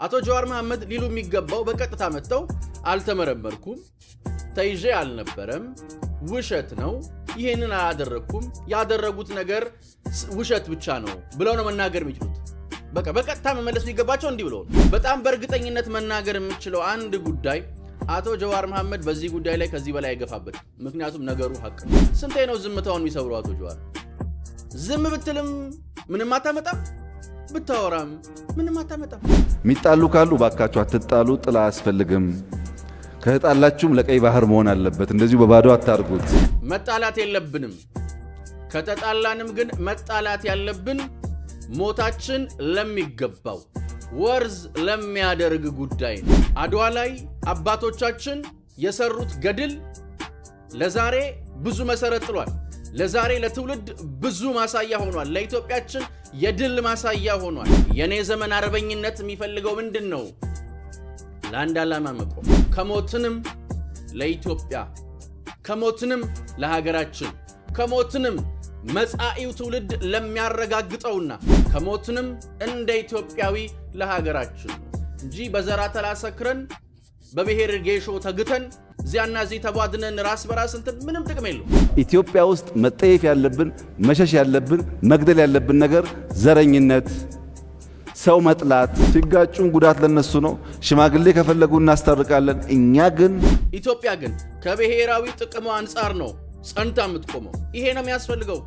አቶ ጀዋር መሐመድ ሊሉ የሚገባው በቀጥታ መጥተው አልተመረመርኩም፣ ተይዤ አልነበረም፣ ውሸት ነው፣ ይሄንን አላደረኩም፣ ያደረጉት ነገር ውሸት ብቻ ነው ብለው ነው መናገር የሚችሉት። በቀጥታ መመለስ የሚገባቸው እንዲህ ብለው ነው። በጣም በእርግጠኝነት መናገር የምችለው አንድ ጉዳይ አቶ ጀዋር መሐመድ በዚህ ጉዳይ ላይ ከዚህ በላይ አይገፋበት። ምክንያቱም ነገሩ ሐቅ ነው። ስንቴ ነው ዝምታውን የሚሰብሩ አቶ ጀዋር? ዝም ብትልም ምንም አታመጣም፣ ብታወራም ምንም አታመጣም። ሚጣሉ ካሉ ባካችሁ አትጣሉ፣ ጥላ አያስፈልግም። ከተጣላችሁም ለቀይ ባህር መሆን አለበት። እንደዚሁ በባዶ አታርጉት። መጣላት የለብንም። ከተጣላንም ግን መጣላት ያለብን ሞታችን ለሚገባው ወርዝ ለሚያደርግ ጉዳይ ነው። አድዋ ላይ አባቶቻችን የሰሩት ገድል ለዛሬ ብዙ መሰረት ጥሏል። ለዛሬ ለትውልድ ብዙ ማሳያ ሆኗል። ለኢትዮጵያችን የድል ማሳያ ሆኗል። የኔ ዘመን አርበኝነት የሚፈልገው ምንድነው? ለአንድ ዓላማ መቆም፣ ከሞትንም ለኢትዮጵያ፣ ከሞትንም ለሀገራችን፣ ከሞትንም መጻኢው ትውልድ ለሚያረጋግጠውና ከሞትንም እንደ ኢትዮጵያዊ ለሀገራችን ነው እንጂ በዘራ ተላሰክረን በብሔር ጌሾ ተግተን እዚያና እዚህ ተቧድነን ራስ በራስ እንትን ምንም ጥቅም የለው። ኢትዮጵያ ውስጥ መጠየፍ ያለብን መሸሽ ያለብን መግደል ያለብን ነገር ዘረኝነት፣ ሰው መጥላት። ሲጋጩን ጉዳት ለነሱ ነው። ሽማግሌ ከፈለጉ እናስታርቃለን። እኛ ግን ኢትዮጵያ ግን ከብሔራዊ ጥቅሙ አንጻር ነው ጸንታ የምትቆመው። ይሄ ነው የሚያስፈልገው።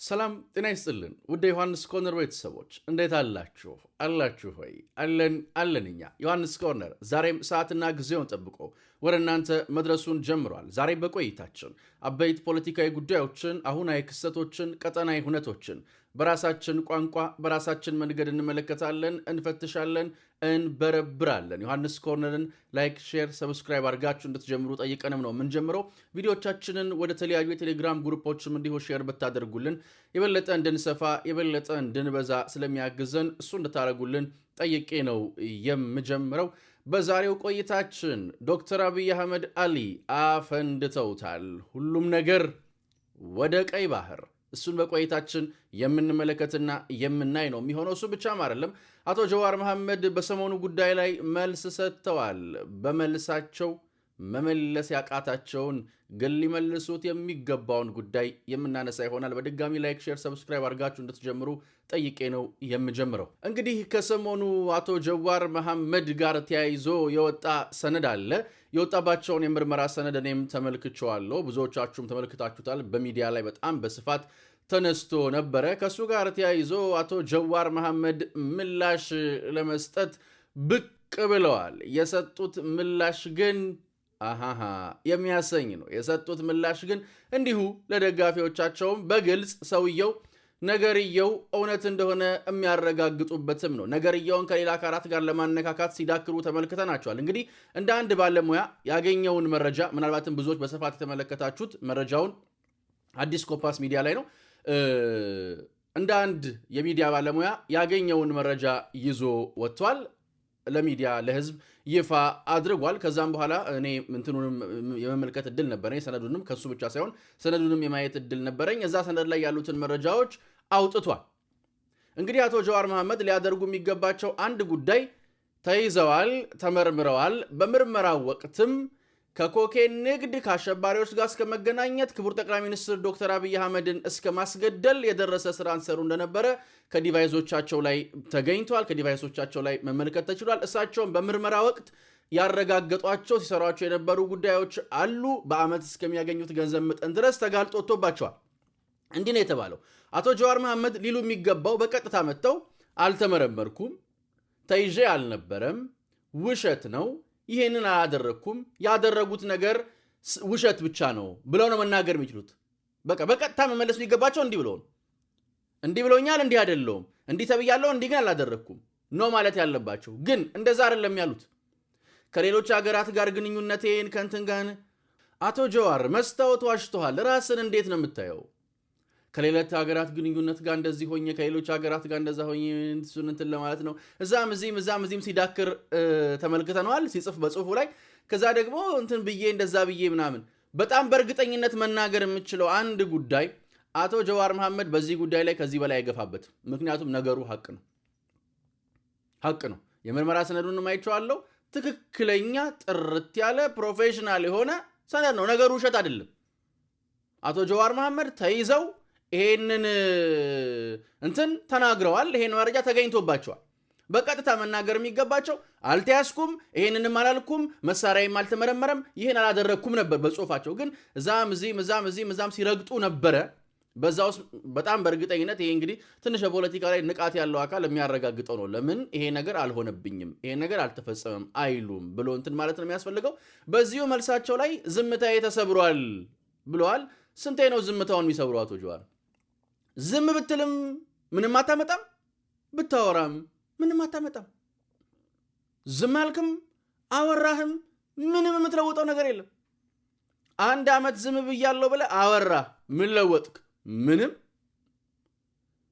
ሰላም ጤና ይስጥልን ውድ ዮሐንስ ኮርነር ቤተሰቦች እንዴት አላችሁ? አላችሁ ሆይ? አለን እኛ ዮሐንስ ኮርነር ዛሬም ሰዓትና ጊዜውን ጠብቆ ወደ እናንተ መድረሱን ጀምሯል። ዛሬ በቆይታችን አበይት ፖለቲካዊ ጉዳዮችን፣ አሁናዊ ክስተቶችን፣ ቀጠናዊ ሁነቶችን በራሳችን ቋንቋ በራሳችን መንገድ እንመለከታለን፣ እንፈትሻለን፣ እንበረብራለን። ዮሐንስ ኮርነርን ላይክ፣ ሼር፣ ሰብስክራይብ አድርጋችሁ እንድትጀምሩ ጠይቀንም ነው የምንጀምረው። ቪዲዮቻችንን ወደ ተለያዩ የቴሌግራም ግሩፖችም እንዲሁ ሼር ብታደርጉልን የበለጠ እንድንሰፋ የበለጠ እንድንበዛ ስለሚያግዘን እሱ እንድታደርጉልን ጠይቄ ነው የምጀምረው። በዛሬው ቆይታችን ዶክተር አብይ አህመድ አሊ አፈንድተውታል። ሁሉም ነገር ወደ ቀይ ባህር። እሱን በቆይታችን የምንመለከትና የምናይ ነው የሚሆነው። እሱ ብቻም አይደለም፣ አቶ ጀዋር መሐመድ በሰሞኑ ጉዳይ ላይ መልስ ሰጥተዋል። በመልሳቸው መመለስ ያቃታቸውን ግን ሊመልሱት የሚገባውን ጉዳይ የምናነሳ ይሆናል። በድጋሚ ላይክ፣ ሼር፣ ሰብስክራይብ አድርጋችሁ እንድትጀምሩ ጠይቄ ነው የምጀምረው። እንግዲህ ከሰሞኑ አቶ ጀዋር መሐመድ ጋር ተያይዞ የወጣ ሰነድ አለ። የወጣባቸውን የምርመራ ሰነድ እኔም ተመልክቼዋለሁ። ብዙዎቻችሁም ተመልክታችሁታል። በሚዲያ ላይ በጣም በስፋት ተነስቶ ነበረ። ከሱ ጋር ተያይዞ አቶ ጀዋር መሐመድ ምላሽ ለመስጠት ብቅ ብለዋል። የሰጡት ምላሽ ግን የሚያሰኝ ነው። የሰጡት ምላሽ ግን እንዲሁ ለደጋፊዎቻቸውም በግልጽ ሰውየው ነገርየው እውነት እንደሆነ የሚያረጋግጡበትም ነው። ነገርየውን ከሌላ አካላት ጋር ለማነካካት ሲዳክሩ ተመልክተናቸዋል። እንግዲህ እንደ አንድ ባለሙያ ያገኘውን መረጃ ምናልባትም ብዙዎች በስፋት የተመለከታችሁት መረጃውን አዲስ ኮምፓስ ሚዲያ ላይ ነው። እንደ አንድ የሚዲያ ባለሙያ ያገኘውን መረጃ ይዞ ወጥቷል። ለሚዲያ ለህዝብ ይፋ አድርጓል። ከዛም በኋላ እኔ እንትኑንም የመመልከት እድል ነበረኝ። ሰነዱንም ከሱ ብቻ ሳይሆን ሰነዱንም የማየት እድል ነበረኝ። እዛ ሰነድ ላይ ያሉትን መረጃዎች አውጥቷል። እንግዲህ አቶ ጀዋር መሐመድ ሊያደርጉ የሚገባቸው አንድ ጉዳይ ተይዘዋል፣ ተመርምረዋል። በምርመራው ወቅትም ከኮኬን ንግድ ከአሸባሪዎች ጋር እስከ መገናኘት ክቡር ጠቅላይ ሚኒስትር ዶክተር አብይ አህመድን እስከ ማስገደል የደረሰ ስራን ሰሩ እንደነበረ ከዲቫይሶቻቸው ላይ ተገኝቷል። ከዲቫይሶቻቸው ላይ መመልከት ተችሏል። እሳቸውም በምርመራ ወቅት ያረጋገጧቸው ሲሰሯቸው የነበሩ ጉዳዮች አሉ። በአመት እስከሚያገኙት ገንዘብ መጠን ድረስ ተጋልጦ ወጥቶባቸዋል። እንዲህ ነው የተባለው። አቶ ጀዋር መሐመድ ሊሉ የሚገባው በቀጥታ መጥተው አልተመረመርኩም፣ ተይዤ አልነበረም፣ ውሸት ነው፣ ይሄንን አላደረኩም፣ ያደረጉት ነገር ውሸት ብቻ ነው ብለው ነው መናገር የሚችሉት። በቀጥታ መመለስ የሚገባቸው እንዲህ ብለው ነው። እንዲህ ብለውኛል፣ እንዲህ አይደለውም፣ እንዲህ ተብያለሁ፣ እንዲህ ግን አላደረኩም ነው ማለት ያለባቸው። ግን እንደዛ አይደለም ያሉት። ከሌሎች ሀገራት ጋር ግንኙነቴን ከንትን ጋር አቶ ጀዋር መስታወት ዋሽተዋል። ራስን እንዴት ነው የምታየው? ከሌሎች ሀገራት ግንኙነት ጋር እንደዚህ ሆኜ ከሌሎች ሀገራት ጋር እንደዛ ሆኜ እንትን ለማለት ነው። እዛም እዚህም ሲዳክር ተመልክተነዋል፣ ሲጽፍ በጽሁፉ ላይ። ከዛ ደግሞ እንትን ብዬ እንደዛ ብዬ ምናምን። በጣም በእርግጠኝነት መናገር የምችለው አንድ ጉዳይ አቶ ጀዋር መሐመድ በዚህ ጉዳይ ላይ ከዚህ በላይ አይገፋበት። ምክንያቱም ነገሩ ሐቅ ነው። የምርመራ ሰነዱንም አይቼዋለሁ። ትክክለኛ ጥርት ያለ ፕሮፌሽናል የሆነ ሰነድ ነው። ነገሩ ውሸት አይደለም። አቶ ጀዋር መሐመድ ተይዘው ይሄንን ተናግረዋል። ይሄን መረጃ ተገኝቶባቸዋል። በቀጥታ መናገር የሚገባቸው አልተያዝኩም፣ ይሄንንም አላልኩም፣ መሳሪያም አልተመረመረም፣ ይሄን አላደረኩም ነበር በጽሁፋቸው። ግን እዛም ሲረግጡ ነበረ። በዛ ውስጥ በጣም በእርግጠኝነት ይሄ እንግዲህ ትንሽ በፖለቲካ ላይ ንቃት ያለው አካል የሚያረጋግጠው ነው። ለምን ይሄ ነገር አልሆነብኝም፣ ይሄ ነገር አልተፈጸመም አይሉም ብሎ ማለት ነው የሚያስፈልገው። በዚሁ መልሳቸው ላይ ዝምታዬ ተሰብሯል ብለዋል። ስንቴ ነው ዝምታውን የሚሰብሩ አቶ ጀዋር? ዝም ብትልም ምንም አታመጣም፣ ብታወራም ምንም አታመጣም። ዝም አልክም አወራህም ምንም የምትለውጠው ነገር የለም። 1 ዓመት ዝም ብያለሁ ብለህ አወራህ፣ ምን ለወጥክ? ምንም።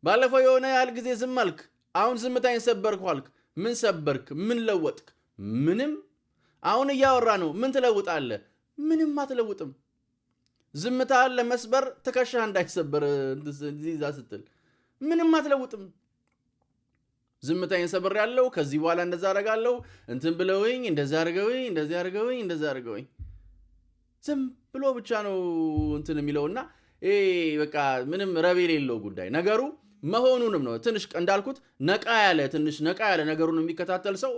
ባለፈው የሆነ ያህል ጊዜ ዝም አልክ፣ አሁን ዝምታዬን ሰበርኩ አልክ፣ ምን ሰበርክ? ምን ለወጥክ? ምንም። አሁን እያወራ ነው፣ ምን ትለውጣለህ? ምንም አትለውጥም። ዝምታን ለመስበር ትከሻህ እንዳይሰበር ዚዛ ስትል ምንም አትለውጥም። ዝምታዬን ሰበር ያለው ከዚህ በኋላ እንደዛ አደርጋለሁ፣ ብለውኝ እንደዛ አድርገውኝ ዝም ብሎ ብቻ ነው የሚለውና በቃ ምንም ረብ የሌለው ጉዳይ ነገሩ መሆኑንም ነው። ትንሽ እንዳልኩት ነቃ ያለ ነገሩን የሚከታተል ሰው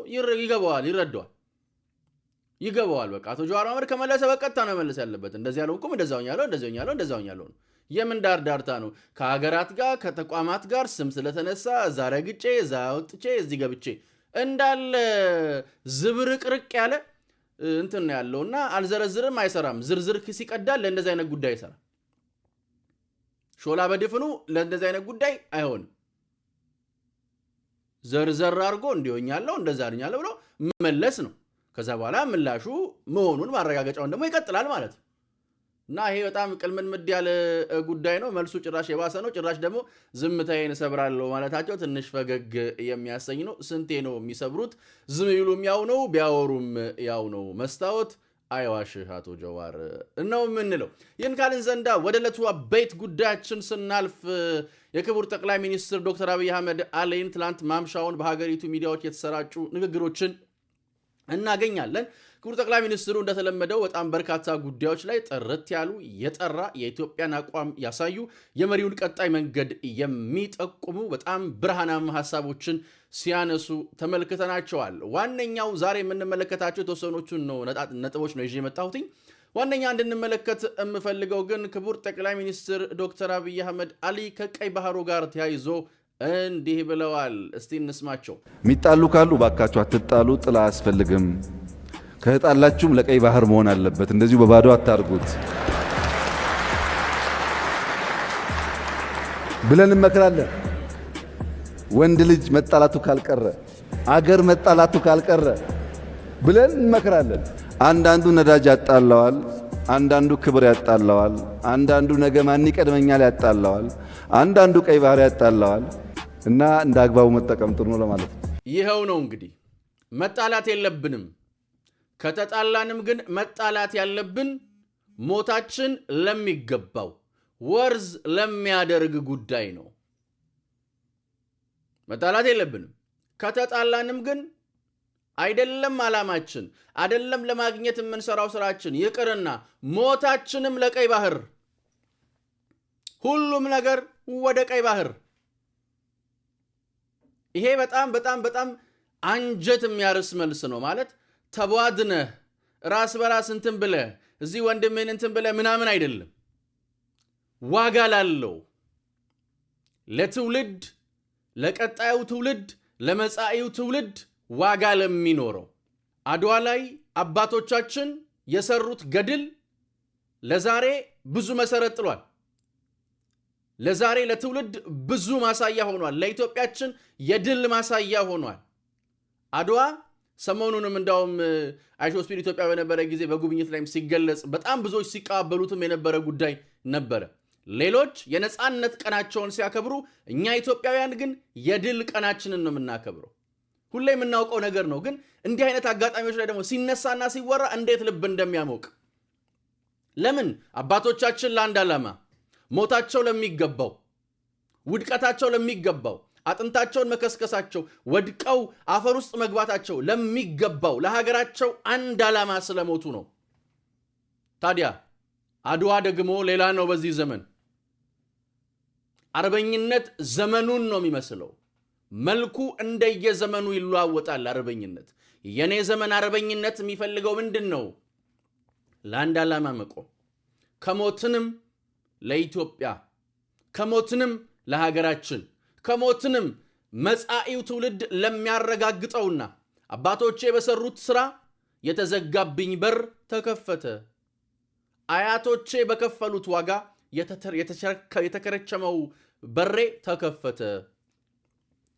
ይገባዋል። በቃ አቶ ጀዋር መሐመድ ከመለሰ በቀጥታ ነው መለስ ያለበት። እንደዚህ ያለውኩም እንደዛውኛለሁ። የምን ዳርዳርታ ነው? ከሀገራት ጋር ከተቋማት ጋር ስም ስለተነሳ እዛ ረግጬ እዛ ወጥቼ እዚህ ገብቼ እንዳለ ዝብርቅርቅ ያለ ነው ያለውና አልዘረዝርም፣ አይሰራም። ዝርዝር ሲቀዳል ለእንደዚህ አይነት ጉዳይ ይሰራ። ሾላ በድፍኑ ለእንደዚህ አይነት ጉዳይ አይሆንም። ዘርዘር አድርጎ እንዲሆኛለሁ እንደዛ አድኛለሁ ብሎ መመለስ ነው። ከዛ በኋላ ምላሹ መሆኑን ማረጋገጫውን ደግሞ ይቀጥላል ማለት ነው። እና ይሄ በጣም ቅልምድምድ ያለ ጉዳይ ነው። መልሱ ጭራሽ የባሰ ነው። ጭራሽ ደግሞ ዝምታዬን እሰብራለሁ ማለታቸው ትንሽ ፈገግ የሚያሰኝ ነው። ስንቴ ነው የሚሰብሩት? ዝም ይሉም ያው ነው፣ ቢያወሩም ያው ነው። መስታወት አይዋሽህ አቶ ጀዋር ነው የምንለው። ይህን ካልን ዘንዳ ወደ ዕለቱ አበይት ጉዳያችን ስናልፍ የክቡር ጠቅላይ ሚኒስትር ዶክተር አብይ አህመድ አሊን ትላንት ማምሻውን በሀገሪቱ ሚዲያዎች የተሰራጩ ንግግሮችን እናገኛለን። ክቡር ጠቅላይ ሚኒስትሩ እንደተለመደው በጣም በርካታ ጉዳዮች ላይ ጥርት ያሉ የጠራ የኢትዮጵያን አቋም ያሳዩ የመሪውን ቀጣይ መንገድ የሚጠቁሙ በጣም ብርሃናማ ሀሳቦችን ሲያነሱ ተመልክተናቸዋል። ዋነኛው ዛሬ የምንመለከታቸው የተወሰኖቹን ነጥቦች ነው ይዤ የመጣሁትኝ። ዋነኛ እንድንመለከት የምፈልገው ግን ክቡር ጠቅላይ ሚኒስትር ዶክተር አብይ አህመድ አሊ ከቀይ ባህሩ ጋር ተያይዞ እንዲህ ብለዋል። እስቲ እንስማቸው። የሚጣሉ ካሉ ባካችሁ አትጣሉ፣ ጥላ አያስፈልግም። ከተጣላችሁም ለቀይ ባህር መሆን አለበት። እንደዚሁ በባዶ አታርጉት ብለን እንመክራለን። ወንድ ልጅ መጣላቱ ካልቀረ፣ አገር መጣላቱ ካልቀረ ብለን እንመክራለን። አንዳንዱ ነዳጅ ያጣላዋል፣ አንዳንዱ ክብር ያጣላዋል፣ አንዳንዱ ነገ ማን ይቀድመኛል ያጣላዋል፣ አንዳንዱ ቀይ ባህር ያጣላዋል። እና እንደ አግባቡ መጠቀም ጥሩ ነው ለማለት ነው። ይኸው ነው እንግዲህ መጣላት የለብንም። ከተጣላንም ግን መጣላት ያለብን ሞታችን ለሚገባው ወርዝ ለሚያደርግ ጉዳይ ነው። መጣላት የለብንም። ከተጣላንም ግን አይደለም ዓላማችን፣ አይደለም ለማግኘት የምንሰራው ስራችን ይቅርና ሞታችንም ለቀይ ባህር፣ ሁሉም ነገር ወደ ቀይ ባህር። ይሄ በጣም በጣም በጣም አንጀት የሚያርስ መልስ ነው። ማለት ተቧድነህ ራስ በራስ ብለህ እዚህ ወንድምህን ብለህ ምናምን አይደለም። ዋጋ ላለው ለትውልድ፣ ለቀጣዩ ትውልድ፣ ለመጻኢው ትውልድ ዋጋ ለሚኖረው አድዋ ላይ አባቶቻችን የሰሩት ገድል ለዛሬ ብዙ መሰረት ጥሏል። ለዛሬ ለትውልድ ብዙ ማሳያ ሆኗል። ለኢትዮጵያችን የድል ማሳያ ሆኗል። አድዋ ሰሞኑንም እንዳውም አይሾስፒድ ኢትዮጵያ በነበረ ጊዜ በጉብኝት ላይም ሲገለጽ በጣም ብዙዎች ሲቀበሉትም የነበረ ጉዳይ ነበረ። ሌሎች የነጻነት ቀናቸውን ሲያከብሩ፣ እኛ ኢትዮጵያውያን ግን የድል ቀናችንን ነው የምናከብረው። ሁሌ የምናውቀው ነገር ነው። ግን እንዲህ አይነት አጋጣሚዎች ላይ ደግሞ ሲነሳና ሲወራ እንዴት ልብ እንደሚያሞቅ። ለምን? አባቶቻችን ለአንድ ዓላማ፣ ሞታቸው ለሚገባው፣ ውድቀታቸው ለሚገባው፣ አጥንታቸውን መከስከሳቸው፣ ወድቀው አፈር ውስጥ መግባታቸው ለሚገባው ለሀገራቸው አንድ ዓላማ ስለሞቱ ነው። ታዲያ አድዋ ደግሞ ሌላ ነው። በዚህ ዘመን አርበኝነት ዘመኑን ነው የሚመስለው። መልኩ እንደየዘመኑ ይለዋወጣል። አርበኝነት የኔ ዘመን አርበኝነት የሚፈልገው ምንድን ነው? ለአንድ ዓላማ መቆም፣ ከሞትንም ለኢትዮጵያ፣ ከሞትንም ለሀገራችን፣ ከሞትንም መጻኢው ትውልድ ለሚያረጋግጠውና አባቶቼ በሰሩት ሥራ የተዘጋብኝ በር ተከፈተ፣ አያቶቼ በከፈሉት ዋጋ የተከረቸመው በሬ ተከፈተ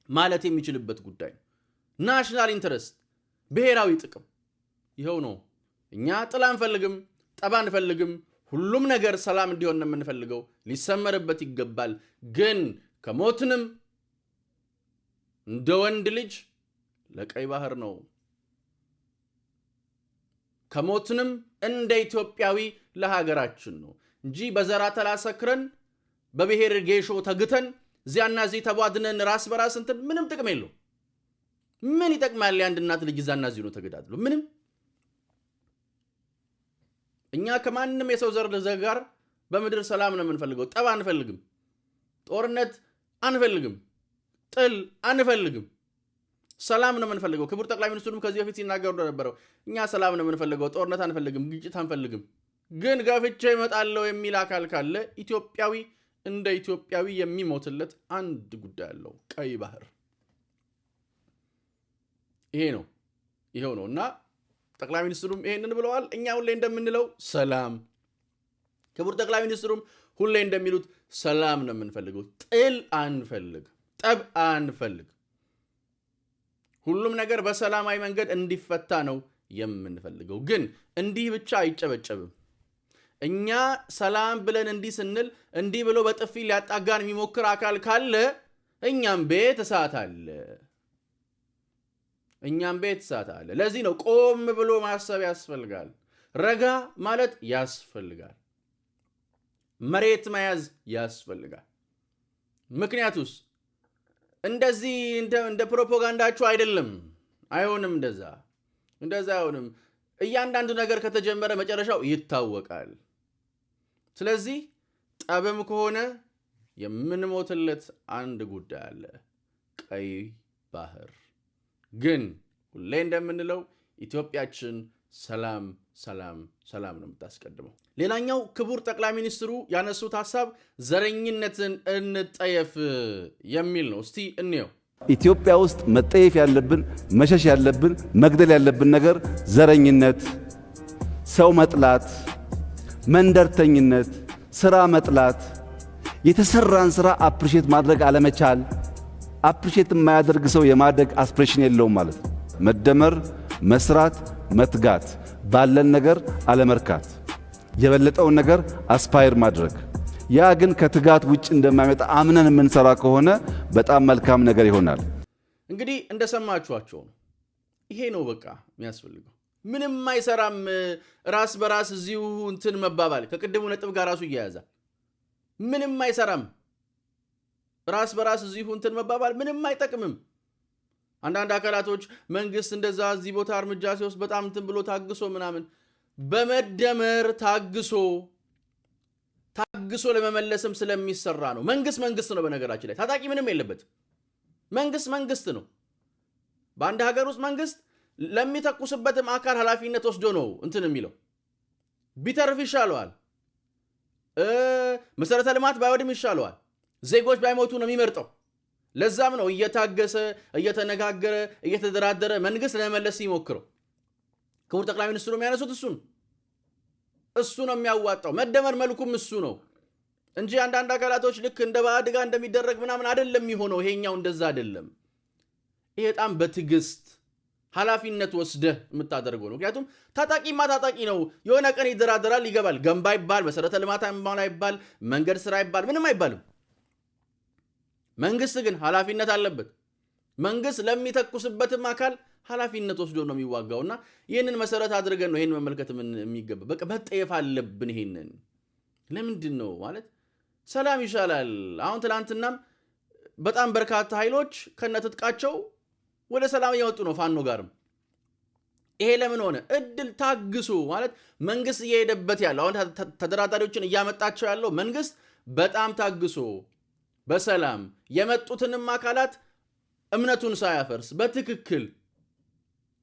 ማለት የሚችልበት ጉዳይ ነው። ናሽናል ኢንተረስት፣ ብሔራዊ ጥቅም ይኸው ነው። እኛ ጥል አንፈልግም፣ ጠብ አንፈልግም። ሁሉም ነገር ሰላም እንዲሆን ነው የምንፈልገው። ሊሰመርበት ይገባል። ግን ከሞትንም እንደ ወንድ ልጅ ለቀይ ባህር ነው። ከሞትንም እንደ ኢትዮጵያዊ ለሀገራችን ነው እንጂ በዘራ ተላሰክረን በብሔር ጌሾ ተግተን እዚያና እዚህ ተቧድነን ራስ በራስ እንትን ምንም ጥቅም የለው። ምን ይጠቅማል? የአንድ እናት ልጅ እዛና እዚህ ነው ተገዳድሎ ምንም። እኛ ከማንም የሰው ዘር ጋር በምድር ሰላም ነው የምንፈልገው። ጠብ አንፈልግም፣ ጦርነት አንፈልግም፣ ጥል አንፈልግም። ሰላም ነው የምንፈልገው። ክቡር ጠቅላይ ሚኒስትሩም ከዚህ በፊት ሲናገሩ እንደነበረው እኛ ሰላም ነው የምንፈልገው፣ ጦርነት አንፈልግም፣ ግጭት አንፈልግም። ግን ገፍቼ እመጣለሁ የሚል አካል ካለ ኢትዮጵያዊ እንደ ኢትዮጵያዊ የሚሞትለት አንድ ጉዳይ አለው፣ ቀይ ባህር። ይሄው ነው እና ጠቅላይ ሚኒስትሩም ይሄንን ብለዋል። እኛ ሁሌ እንደምንለው ሰላም፣ ክቡር ጠቅላይ ሚኒስትሩም ሁሌ እንደሚሉት ሰላም ነው የምንፈልገው። ጥል አንፈልግ፣ ጠብ አንፈልግ። ሁሉም ነገር በሰላማዊ መንገድ እንዲፈታ ነው የምንፈልገው። ግን እንዲህ ብቻ አይጨበጨብም። እኛ ሰላም ብለን እንዲህ ስንል እንዲህ ብሎ በጥፊ ሊያጣጋን የሚሞክር አካል ካለ እኛም ቤት እሳት አለ። ለዚህ ነው ቆም ብሎ ማሰብ ያስፈልጋል። ረጋ ማለት ያስፈልጋል። መሬት መያዝ ያስፈልጋል። ምክንያቱስ እንደዚህ እንደ ፕሮፓጋንዳችሁ አይደለም። አይሆንም። እንደዛ አይሆንም። እያንዳንዱ ነገር ከተጀመረ መጨረሻው ይታወቃል። ስለዚህ ጠብም ከሆነ የምንሞትለት አንድ ጉዳይ አለ፣ ቀይ ባህር። ግን ሁሌ እንደምንለው ኢትዮጵያችን ሰላም ነው የምታስቀድመው። ሌላኛው ክቡር ጠቅላይ ሚኒስትሩ ያነሱት ሐሳብ ዘረኝነትን እንጠየፍ የሚል ነው። እስቲ እንየው። ኢትዮጵያ ውስጥ መጠየፍ ያለብን፣ መሸሽ ያለብን፣ መግደል ያለብን ነገር ዘረኝነት፣ ሰው መጥላት፣ መንደርተኝነት፣ ስራ መጥላት፣ የተሰራን ስራ አፕሪሼት ማድረግ አለመቻል። አፕሪሼት የማያደርግ ሰው የማደግ አስፕሬሽን የለውም ማለት ነው። መደመር፣ መስራት፣ መትጋት፣ ባለን ነገር አለመርካት፣ የበለጠውን ነገር አስፓየር ማድረግ። ያ ግን ከትጋት ውጭ እንደማይመጣ አምነን የምንሰራ ከሆነ በጣም መልካም ነገር ይሆናል። እንግዲህ እንደሰማችኋቸው ነው። ይሄ ነው በቃ የሚያስፈልገው። ምንም አይሰራም። ራስ በራስ እዚሁ እንትን መባባል ከቅድሙ ነጥብ ጋር ራሱ እያያዛል። ምንም አይሰራም። ራስ በራስ እዚሁ እንትን መባባል ምንም አይጠቅምም። አንዳንድ አካላቶች መንግስት እንደዛ እዚህ ቦታ እርምጃ ሲወስድ በጣም እንትን ብሎ ታግሶ ምናምን፣ በመደመር ታግሶ ለመመለስም ስለሚሰራ ነው። መንግስት ነው። በነገራችን ላይ ታጣቂ ምንም የለበት። መንግስት ነው። በአንድ ሀገር ውስጥ መንግስት ለሚተኩስበትም አካል ኃላፊነት ወስዶ ነው እንትን የሚለው። ቢተርፍ ይሻለዋል። መሰረተ ልማት ባይወድም ይሻለዋል። ዜጎች ባይሞቱ ነው የሚመርጠው። ለዛም ነው እየታገሰ እየተነጋገረ እየተደራደረ መንግስት ለመመለስ ሲሞክረው። ክቡር ጠቅላይ ሚኒስትሩ የሚያነሱት እሱ ነው የሚያዋጣው። መደመር መልኩም እሱ ነው እንጂ አንዳንድ አካላቶች ልክ እንደ ባዕድ ጋር እንደሚደረግ ምናምን አይደለም የሚሆነው። ይሄኛው እንደዛ አይደለም። ይሄ በጣም በትዕግስት ኃላፊነት ወስደህ የምታደርገው ነው። ምክንያቱም ታጣቂማ ታጣቂ ነው። የሆነ ቀን ይደራደራል፣ ይገባል። ገንባ ይባል፣ መሰረተ ልማት ይባል፣ መንገድ ስራ ይባል፣ ምንም አይባልም። መንግስት ግን ኃላፊነት አለበት። መንግስት ለሚተኩስበትም አካል ኃላፊነት ወስዶ ነው የሚዋጋውና ይህንን መሰረት አድርገን ነው ይህን መመልከት የሚገባ። በቃ መጠየፍ አለብን። ይሄንን ለምንድን ነው ማለት ሰላም ይሻላል። አሁን ትላንትናም በጣም በርካታ ኃይሎች ከነትጥቃቸው ወደ ሰላም እየወጡ ነው ፋኖ ጋርም። ይሄ ለምን ሆነ? እድል ታግሱ ማለት መንግስት እየሄደበት ያለው አሁን ተደራዳሪዎችን እያመጣቸው ያለው መንግስት በጣም ታግሶ በሰላም የመጡትንም አካላት እምነቱን ሳያፈርስ በትክክል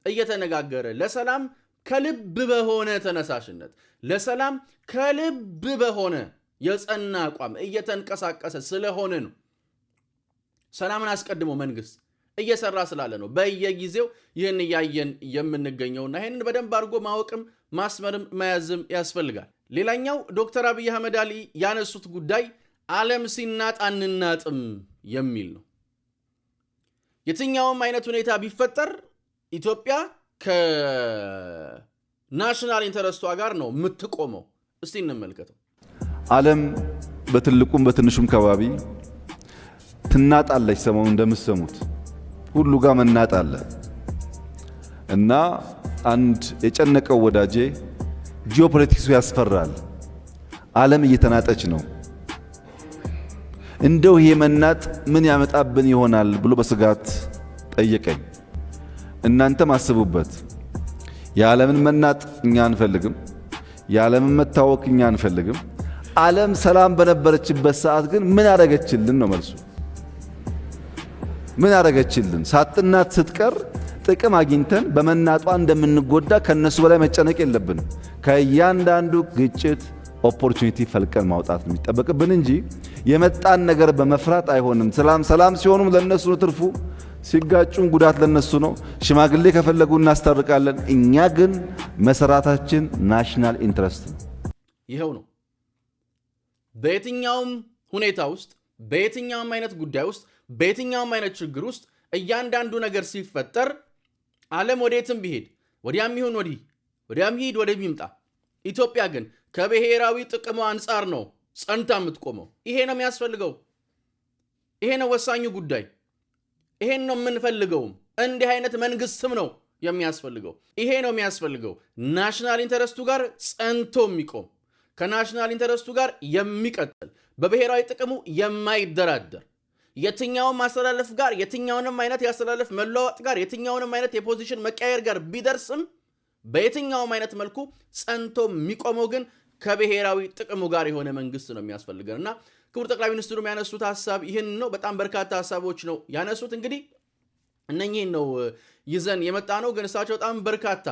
እየተነጋገረ ለሰላም ከልብ በሆነ ተነሳሽነት ለሰላም ከልብ በሆነ የጸና አቋም እየተንቀሳቀሰ ስለሆነ ነው። ሰላምን አስቀድሞ መንግስት እየሰራ ስላለ ነው በየጊዜው ይህን እያየን የምንገኘውና ይህንን በደንብ አድርጎ ማወቅም ማስመርም መያዝም ያስፈልጋል። ሌላኛው ዶክተር አብይ አህመድ አሊ ያነሱት ጉዳይ ዓለም ሲናጥ አንናጥም የሚል ነው። የትኛውም አይነት ሁኔታ ቢፈጠር ኢትዮጵያ ከናሽናል ኢንተረስቷ ጋር ነው የምትቆመው። እስቲ እንመልከተው። ዓለም በትልቁም በትንሹም ከባቢ ትናጣለች። ሰሞኑን እንደምትሰሙት ሁሉ ጋር መናጥ አለ እና አንድ የጨነቀው ወዳጄ ጂኦፖለቲክሱ ያስፈራል፣ ዓለም እየተናጠች ነው፣ እንደው ይሄ መናጥ ምን ያመጣብን ይሆናል ብሎ በስጋት ጠየቀኝ። እናንተም አስቡበት። የዓለምን መናጥ እኛ አንፈልግም፣ የዓለምን መታወክ እኛ አንፈልግም። ዓለም ሰላም በነበረችበት ሰዓት ግን ምን አደረገችልን ነው መልሱ። ምን አደረገችልን? ሳጥናት ስትቀር ጥቅም አግኝተን በመናጧ እንደምንጎዳ ከነሱ በላይ መጨነቅ የለብንም። ከእያንዳንዱ ግጭት ኦፖርቹኒቲ ፈልቀን ማውጣት ነው የሚጠበቅብን እንጂ የመጣን ነገር በመፍራት አይሆንም። ሰላም ሲሆኑም ለነሱ ነው ትርፉ፣ ሲጋጩን ጉዳት ለነሱ ነው። ሽማግሌ ከፈለጉ እናስታርቃለን። እኛ ግን መሰራታችን ናሽናል ኢንትረስት ነው። ይሄው ነው። በየትኛውም ሁኔታ ውስጥ በየትኛውም አይነት ጉዳይ ውስጥ በየትኛውም አይነት ችግር ውስጥ እያንዳንዱ ነገር ሲፈጠር ዓለም ወዴትም ቢሄድ ወዲያም ይሁን ወዲያም ሂድ ወዲያም ይምጣ፣ ኢትዮጵያ ግን ከብሔራዊ ጥቅሙ አንጻር ነው ጸንታ የምትቆመው። ይሄ ነው የሚያስፈልገው። ይሄ ነው ወሳኙ ጉዳይ። ይሄን ነው የምንፈልገውም። እንዲህ አይነት መንግስትም ነው የሚያስፈልገው። ይሄ ነው የሚያስፈልገው። ናሽናል ኢንተረስቱ ጋር ጸንቶ የሚቆም ከናሽናል ኢንተረስቱ ጋር የሚቀጥል በብሔራዊ ጥቅሙ የማይደራደር የትኛውም ማስተላለፍ ጋር የትኛውንም አይነት ያስተላለፍ መለዋወጥ ጋር የትኛውንም አይነት የፖዚሽን መቀየር ጋር ቢደርስም በየትኛውም አይነት መልኩ ጸንቶ የሚቆመው ግን ከብሔራዊ ጥቅሙ ጋር የሆነ መንግስት ነው የሚያስፈልገንና ክቡር ጠቅላይ ሚኒስትሩ ያነሱት ሐሳብ ይህን ነው። በጣም በርካታ ሐሳቦች ነው ያነሱት። እንግዲህ እነኚህን ነው ይዘን የመጣ ነው። ግን እሳቸው በጣም በርካታ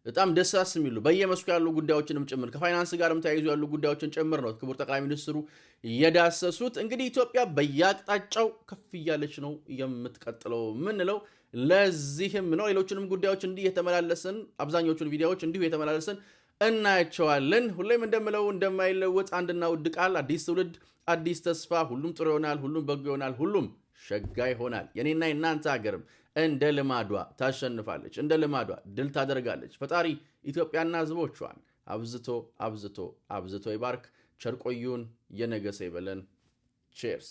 በጣም ደሳስ የሚሉ በየመስኩ ያሉ ጉዳዮችንም ጭምር ከፋይናንስ ጋርም ተያይዞ ያሉ ጉዳዮችን ጭምር ነው ክቡር ጠቅላይ ሚኒስትሩ የዳሰሱት። እንግዲህ ኢትዮጵያ በየአቅጣጫው ከፍ እያለች ነው የምትቀጥለው ምንለው ለዚህም ነው። ሌሎችንም ጉዳዮች እንዲህ የተመላለስን አብዛኞቹን ቪዲዮዎች እንዲሁ የተመላለስን እናያቸዋለን። ሁሌም እንደምለው እንደማይለወጥ አንድና ውድ ቃል አዲስ ትውልድ አዲስ ተስፋ፣ ሁሉም ጥሩ ይሆናል፣ ሁሉም በጎ ይሆናል፣ ሁሉም ሸጋ ይሆናል። የኔና የናንተ ሀገርም እንደ ልማዷ ታሸንፋለች፣ እንደ ልማዷ ድል ታደርጋለች። ፈጣሪ ኢትዮጵያና ሕዝቦቿን አብዝቶ አብዝቶ አብዝቶ ይባርክ። ቸር ቆዩን። የነገ ሰው ይበለን። ቼርስ